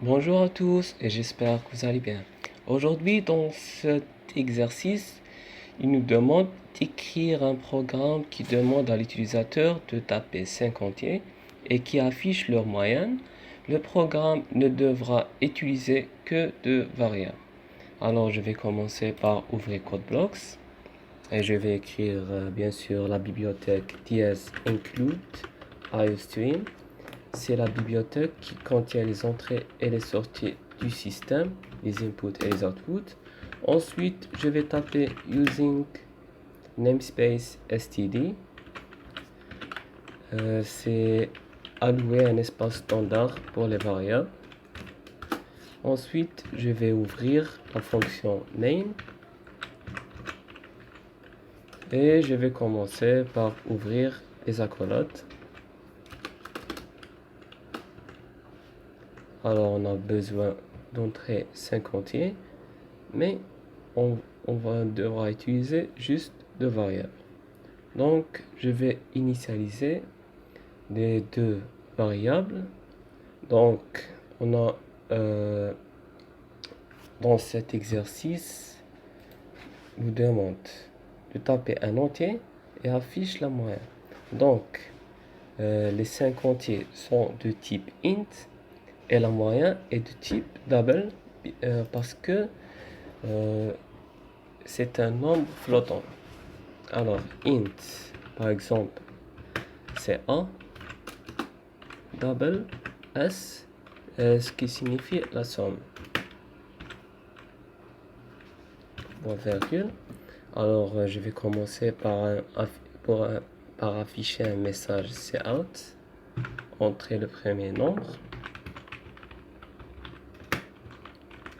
Bonjour à tous et j'espère que vous allez bien. Aujourd'hui, dans cet exercice, il nous demande d'écrire un programme qui demande à l'utilisateur de taper 5 entiers et qui affiche leur moyenne. Le programme ne devra utiliser que deux variables. Alors, je vais commencer par ouvrir CodeBlocks et je vais écrire bien sûr la bibliothèque include iostream. C'est la bibliothèque qui contient les entrées et les sorties du système, les inputs et les outputs. Ensuite, je vais taper using namespace std. C'est allouer un espace standard pour les variables. Ensuite, je vais ouvrir la fonction main et je vais commencer par ouvrir les accolades. Alors, on a besoin d'entrer 5 entiers, mais on devra utiliser juste deux variables. Donc, je vais initialiser les deux variables. Donc, on a dans cet exercice, nous demande de taper un entier et affiche la moyenne. Donc, les 5 entiers sont de type int et la moyenne est de type double parce que c'est un nombre flottant. Alors, int, par exemple, c'est A, double S, ce qui signifie la somme. Point virgule. Alors, je vais commencer par afficher un message cout, entrer le premier nombre,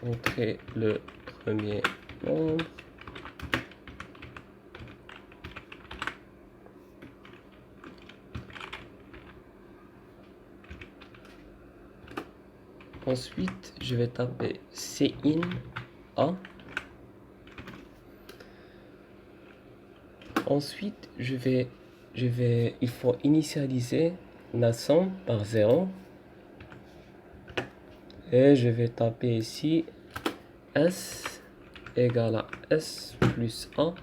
entrer le premier nombre. Ensuite, je vais taper cin A. Ensuite, il faut initialiser la somme par 0. Et je vais taper ici S égale à S plus A.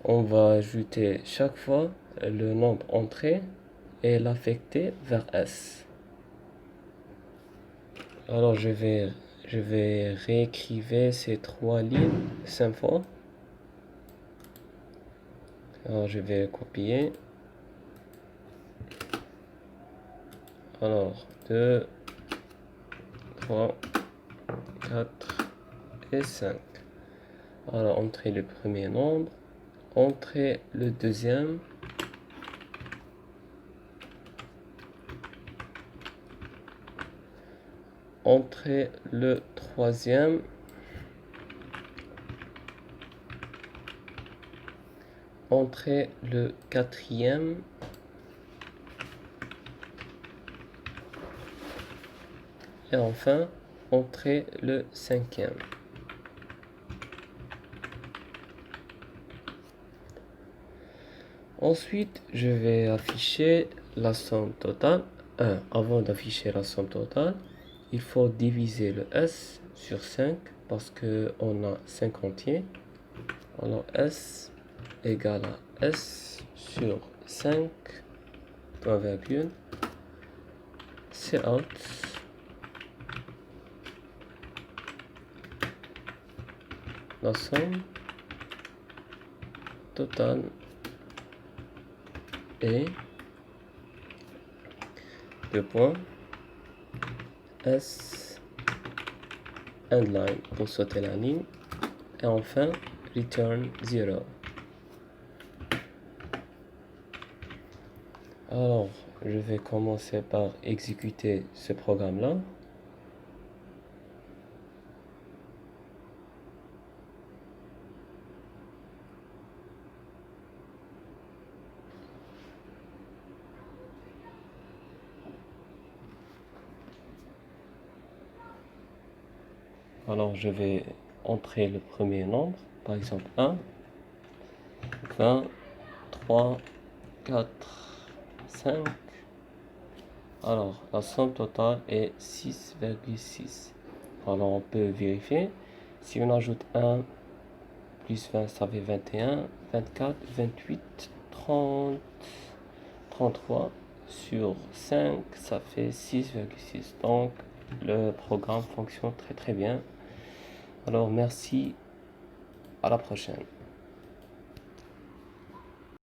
On va ajouter chaque fois le nombre entré et l'affecter vers S. Alors je vais réécrire ces trois lignes 5 fois. Alors je vais copier. Alors 2, 3, 4 et 5. Alors entrer le premier nombre, entrer le deuxième, entrer le troisième, entrer le quatrième, et enfin entrer le cinquième. Ensuite, je vais afficher la somme totale. Avant d'afficher la somme totale, il faut diviser le S sur 5 parce qu'on a 5 entiers. Alors S égale à S sur 5, point virgule, cout, la somme totale est deux points S endline pour sauter la ligne et enfin return 0. Alors je vais commencer par exécuter ce programme là. Alors je vais entrer le premier nombre, par exemple 1, 20, 3, 4, 5, Alors, la somme totale est 6,6. Alors, on peut vérifier. Si on ajoute 1 plus 20, ça fait 21, 24, 28, 30, 33 sur 5, ça fait 6,6. Donc, le programme fonctionne très très bien. Alors, merci, à la prochaine.